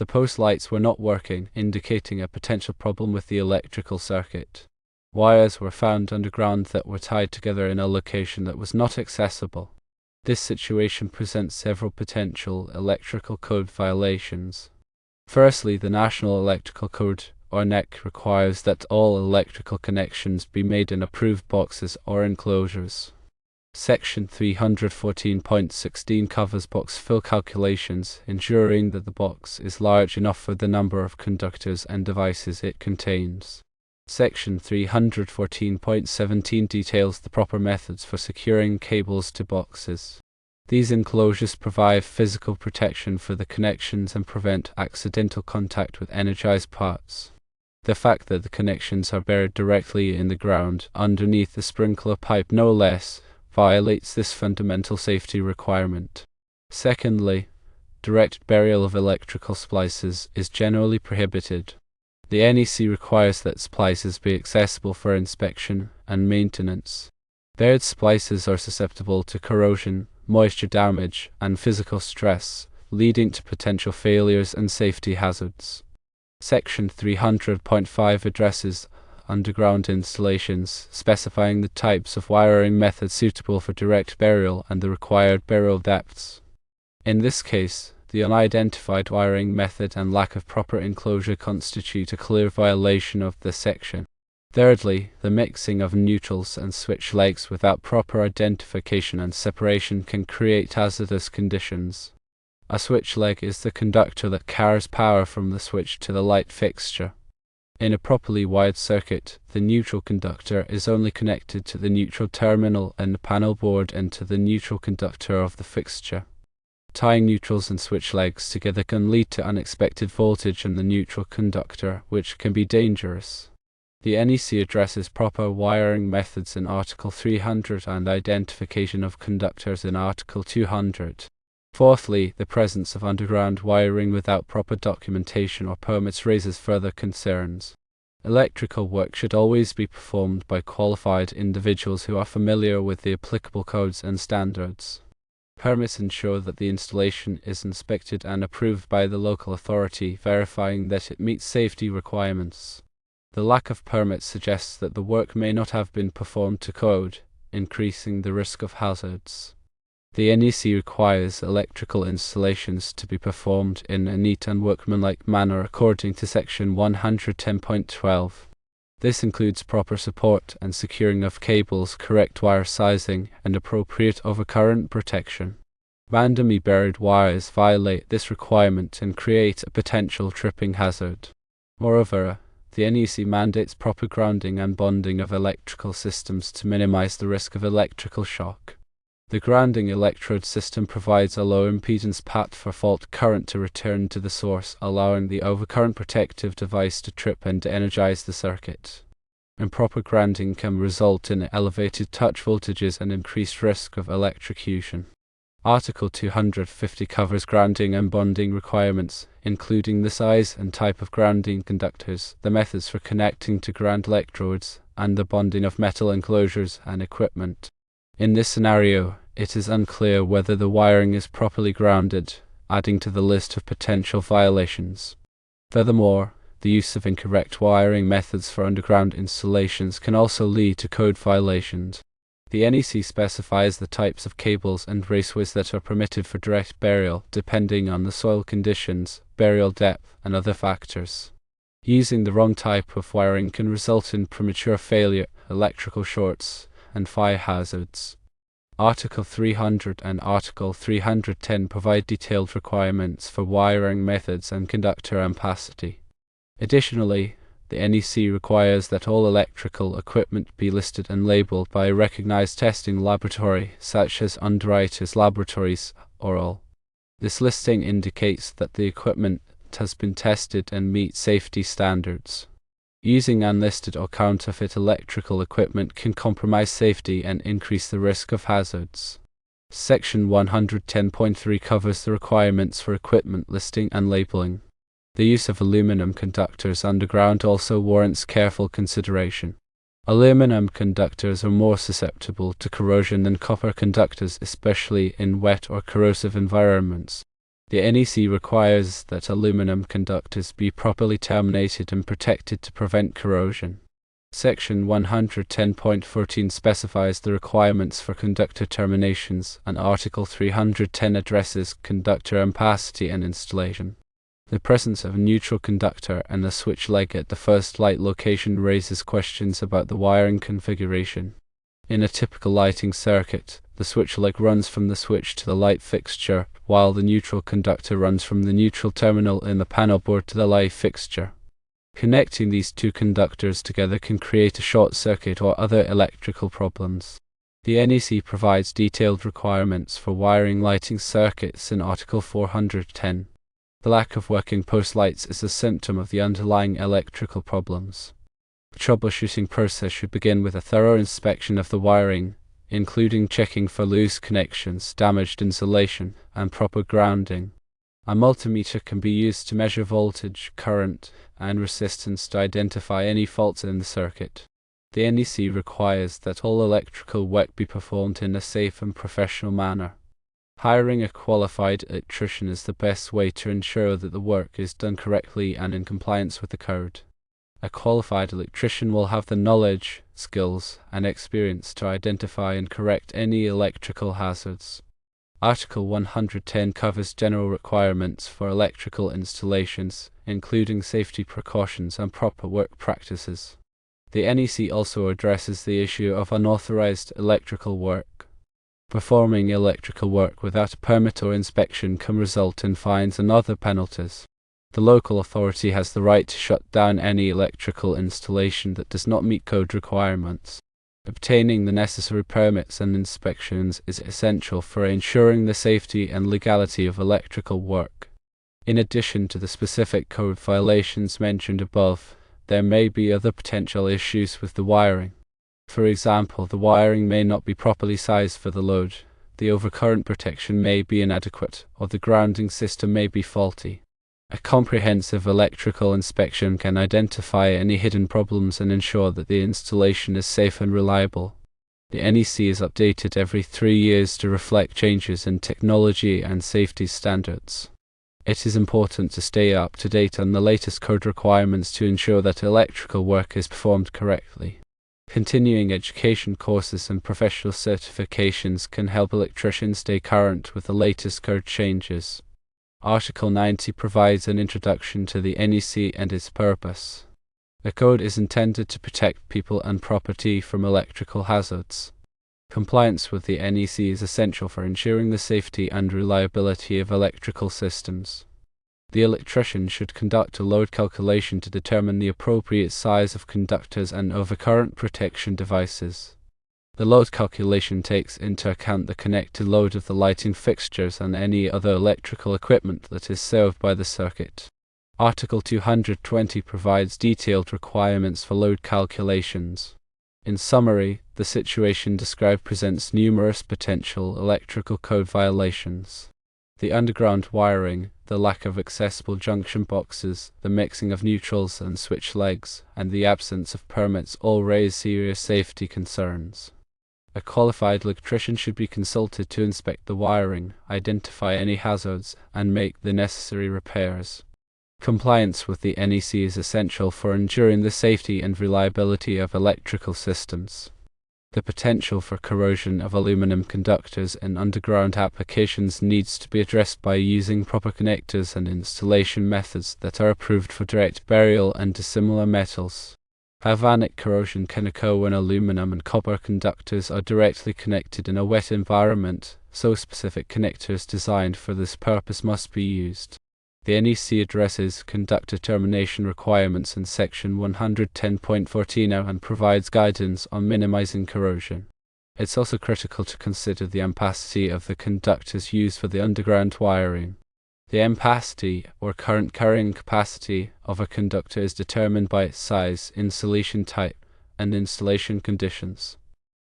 The post lights were not working, indicating a potential problem with the electrical circuit. Wires were found underground that were tied together in a location that was not accessible. This situation presents several potential electrical code violations. Firstly, the National Electrical Code, or NEC, requires that all electrical connections be made in approved boxes or enclosures. Section 314.16 covers box fill calculations, ensuring that the box is large enough for the number of conductors and devices it contains. Section 314.17 details the proper methods for securing cables to boxes. These enclosures provide physical protection for the connections and prevent accidental contact with energized parts. The fact that the connections are buried directly in the ground, underneath the sprinkler pipe no less, violates this fundamental safety requirement. Secondly, direct burial of electrical splices is generally prohibited. The NEC requires that splices be accessible for inspection and maintenance. Buried splices are susceptible to corrosion, moisture damage, and physical stress, leading to potential failures and safety hazards. Section 300.5 addresses underground installations, specifying the types of wiring methods suitable for direct burial and the required burial depths. In this case, the unidentified wiring method and lack of proper enclosure constitute a clear violation of this section. Thirdly, the mixing of neutrals and switch legs without proper identification and separation can create hazardous conditions. A switch leg is the conductor that carries power from the switch to the light fixture. In a properly wired circuit, the neutral conductor is only connected to the neutral terminal and the panel board and to the neutral conductor of the fixture. Tying neutrals and switch legs together can lead to unexpected voltage in the neutral conductor, which can be dangerous. The NEC addresses proper wiring methods in Article 300 and identification of conductors in Article 200. Fourthly, the presence of underground wiring without proper documentation or permits raises further concerns. Electrical work should always be performed by qualified individuals who are familiar with the applicable codes and standards. Permits ensure that the installation is inspected and approved by the local authority, verifying that it meets safety requirements. The lack of permits suggests that the work may not have been performed to code, increasing the risk of hazards. The NEC requires electrical installations to be performed in a neat and workmanlike manner according to Section 110.12. This includes proper support and securing of cables, correct wire sizing, and appropriate overcurrent protection. Randomly buried wires violate this requirement and create a potential tripping hazard. Moreover, the NEC mandates proper grounding and bonding of electrical systems to minimize the risk of electrical shock. The grounding electrode system provides a low impedance path for fault current to return to the source, allowing the overcurrent protective device to trip and energize the circuit. Improper grounding can result in elevated touch voltages and increased risk of electrocution. Article 250 covers grounding and bonding requirements, including the size and type of grounding conductors, the methods for connecting to ground electrodes, and the bonding of metal enclosures and equipment. In this scenario, it is unclear whether the wiring is properly grounded, adding to the list of potential violations. Furthermore, the use of incorrect wiring methods for underground installations can also lead to code violations. The NEC specifies the types of cables and raceways that are permitted for direct burial, depending on the soil conditions, burial depth, and other factors. Using the wrong type of wiring can result in premature failure, electrical shorts, and fire hazards. Article 300 and Article 310 provide detailed requirements for wiring methods and conductor ampacity. Additionally, the NEC requires that all electrical equipment be listed and labeled by a recognized testing laboratory, such as Underwriters Laboratories, or This listing indicates that the equipment has been tested and meets safety standards. Using unlisted or counterfeit electrical equipment can compromise safety and increase the risk of hazards. Section 110.3 covers the requirements for equipment listing and labeling. The use of aluminum conductors underground also warrants careful consideration. Aluminum conductors are more susceptible to corrosion than copper conductors, especially in wet or corrosive environments. The NEC requires that aluminum conductors be properly terminated and protected to prevent corrosion. Section 110.14 specifies the requirements for conductor terminations, and Article 310 addresses conductor ampacity and installation. The presence of a neutral conductor and a switch leg at the first light location raises questions about the wiring configuration. In a typical lighting circuit, the switch leg runs from the switch to the light fixture, while the neutral conductor runs from the neutral terminal in the panel board to the light fixture. Connecting these two conductors together can create a short circuit or other electrical problems. The NEC provides detailed requirements for wiring lighting circuits in Article 410. The lack of working post lights is a symptom of the underlying electrical problems. The troubleshooting process should begin with a thorough inspection of the wiring, including checking for loose connections, damaged insulation, and proper grounding. A multimeter can be used to measure voltage, current, and resistance to identify any faults in the circuit. The NEC requires that all electrical work be performed in a safe and professional manner. Hiring a qualified electrician is the best way to ensure that the work is done correctly and in compliance with the code. A qualified electrician will have the knowledge, skills, and experience to identify and correct any electrical hazards. Article 110 covers general requirements for electrical installations, including safety precautions and proper work practices. The NEC also addresses the issue of unauthorized electrical work. Performing electrical work without a permit or inspection can result in fines and other penalties. The local authority has the right to shut down any electrical installation that does not meet code requirements. Obtaining the necessary permits and inspections is essential for ensuring the safety and legality of electrical work. In addition to the specific code violations mentioned above, there may be other potential issues with the wiring. For example, the wiring may not be properly sized for the load, the overcurrent protection may be inadequate, or the grounding system may be faulty. A comprehensive electrical inspection can identify any hidden problems and ensure that the installation is safe and reliable. The NEC is updated every 3 years to reflect changes in technology and safety standards. It is important to stay up to date on the latest code requirements to ensure that electrical work is performed correctly. Continuing education courses and professional certifications can help electricians stay current with the latest code changes. Article 90 provides an introduction to the NEC and its purpose. The code is intended to protect people and property from electrical hazards. Compliance with the NEC is essential for ensuring the safety and reliability of electrical systems. The electrician should conduct a load calculation to determine the appropriate size of conductors and overcurrent protection devices. The load calculation takes into account the connected load of the lighting fixtures and any other electrical equipment that is served by the circuit. Article 220 provides detailed requirements for load calculations. In summary, the situation described presents numerous potential electrical code violations. The underground wiring, the lack of accessible junction boxes, the mixing of neutrals and switch legs, and the absence of permits all raise serious safety concerns. A qualified electrician should be consulted to inspect the wiring, identify any hazards, and make the necessary repairs. Compliance with the NEC is essential for ensuring the safety and reliability of electrical systems. The potential for corrosion of aluminum conductors in underground applications needs to be addressed by using proper connectors and installation methods that are approved for direct burial and dissimilar metals. Galvanic corrosion can occur when aluminum and copper conductors are directly connected in a wet environment, so specific connectors designed for this purpose must be used. The NEC addresses conductor termination requirements in Section 110.14 and provides guidance on minimizing corrosion. It's also critical to consider the ampacity of the conductors used for the underground wiring. The ampacity, or current carrying capacity, of a conductor is determined by its size, insulation type, and installation conditions.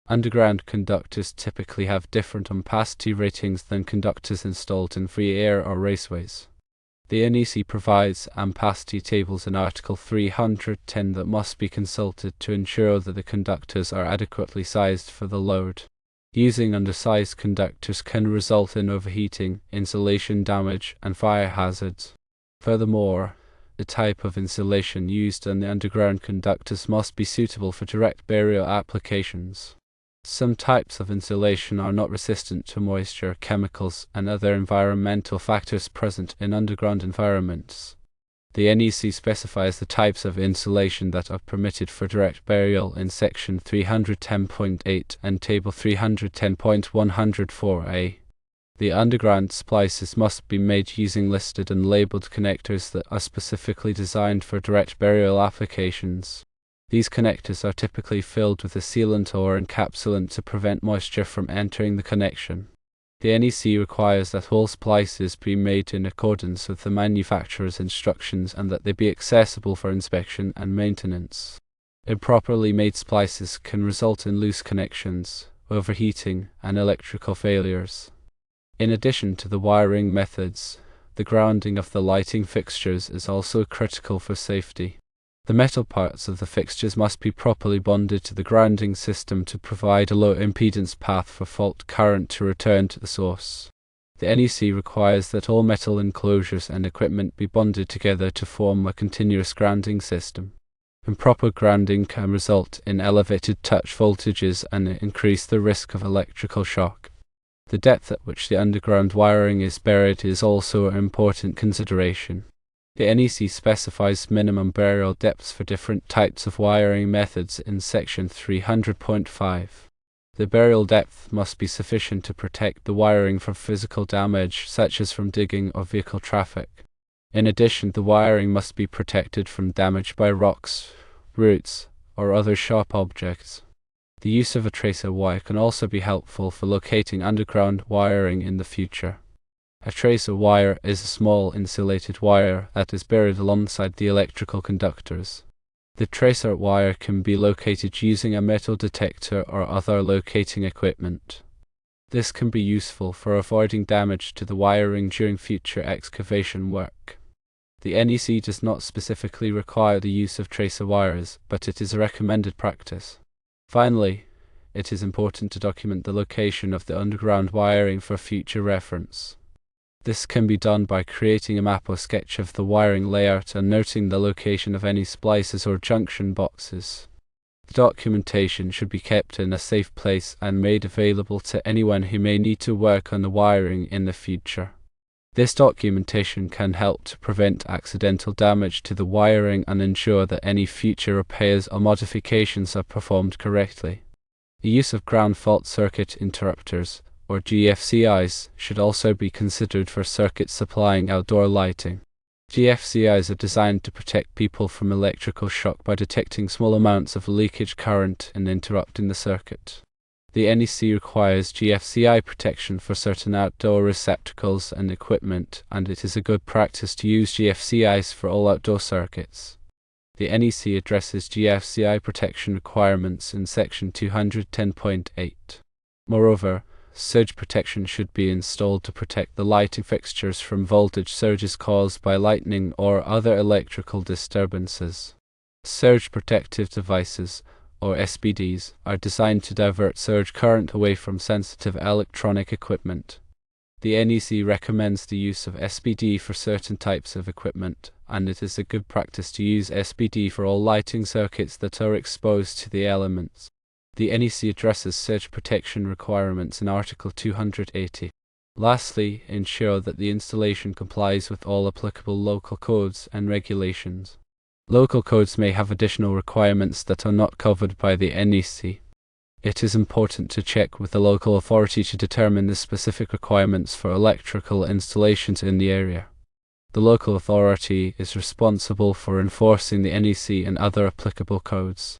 Underground conductors typically have different ampacity ratings than conductors installed in free air or raceways. The NEC provides ampacity tables in Article 310 that must be consulted to ensure that the conductors are adequately sized for the load. Using undersized conductors can result in overheating, insulation damage, and fire hazards. Furthermore, the type of insulation used on the underground conductors must be suitable for direct burial applications. Some types of insulation are not resistant to moisture, chemicals, and other environmental factors present in underground environments. The NEC specifies the types of insulation that are permitted for direct burial in Section 310.8 and Table 310.104a. The underground splices must be made using listed and labeled connectors that are specifically designed for direct burial applications. These connectors are typically filled with a sealant or encapsulant to prevent moisture from entering the connection. The NEC requires that all splices be made in accordance with the manufacturer's instructions and that they be accessible for inspection and maintenance. Improperly made splices can result in loose connections, overheating, and electrical failures. In addition to the wiring methods, the grounding of the lighting fixtures is also critical for safety. The metal parts of the fixtures must be properly bonded to the grounding system to provide a low impedance path for fault current to return to the source. The NEC requires that all metal enclosures and equipment be bonded together to form a continuous grounding system. Improper grounding can result in elevated touch voltages and increase the risk of electrical shock. The depth at which the underground wiring is buried is also an important consideration. The NEC specifies minimum burial depths for different types of wiring methods in Section 300.5. The burial depth must be sufficient to protect the wiring from physical damage, such as from digging or vehicle traffic. In addition, the wiring must be protected from damage by rocks, roots, or other sharp objects. The use of a tracer wire can also be helpful for locating underground wiring in the future. A tracer wire is a small insulated wire that is buried alongside the electrical conductors. The tracer wire can be located using a metal detector or other locating equipment. This can be useful for avoiding damage to the wiring during future excavation work. The NEC does not specifically require the use of tracer wires, but it is a recommended practice. Finally, it is important to document the location of the underground wiring for future reference. This can be done by creating a map or sketch of the wiring layout and noting the location of any splices or junction boxes. The documentation should be kept in a safe place and made available to anyone who may need to work on the wiring in the future. This documentation can help to prevent accidental damage to the wiring and ensure that any future repairs or modifications are performed correctly. The use of ground fault circuit interrupters, or GFCIs, should also be considered for circuits supplying outdoor lighting. GFCIs are designed to protect people from electrical shock by detecting small amounts of leakage current and interrupting the circuit. The NEC requires GFCI protection for certain outdoor receptacles and equipment, and it is a good practice to use GFCIs for all outdoor circuits. The NEC addresses GFCI protection requirements in Section 210.8. Moreover, surge protection should be installed to protect the lighting fixtures from voltage surges caused by lightning or other electrical disturbances. Surge protective devices, or SPDs, are designed to divert surge current away from sensitive electronic equipment. The NEC recommends the use of SPD for certain types of equipment, and it is a good practice to use SPD for all lighting circuits that are exposed to the elements. The NEC addresses surge protection requirements in Article 280. Lastly, ensure that the installation complies with all applicable local codes and regulations. Local codes may have additional requirements that are not covered by the NEC. It is important to check with the local authority to determine the specific requirements for electrical installations in the area. The local authority is responsible for enforcing the NEC and other applicable codes.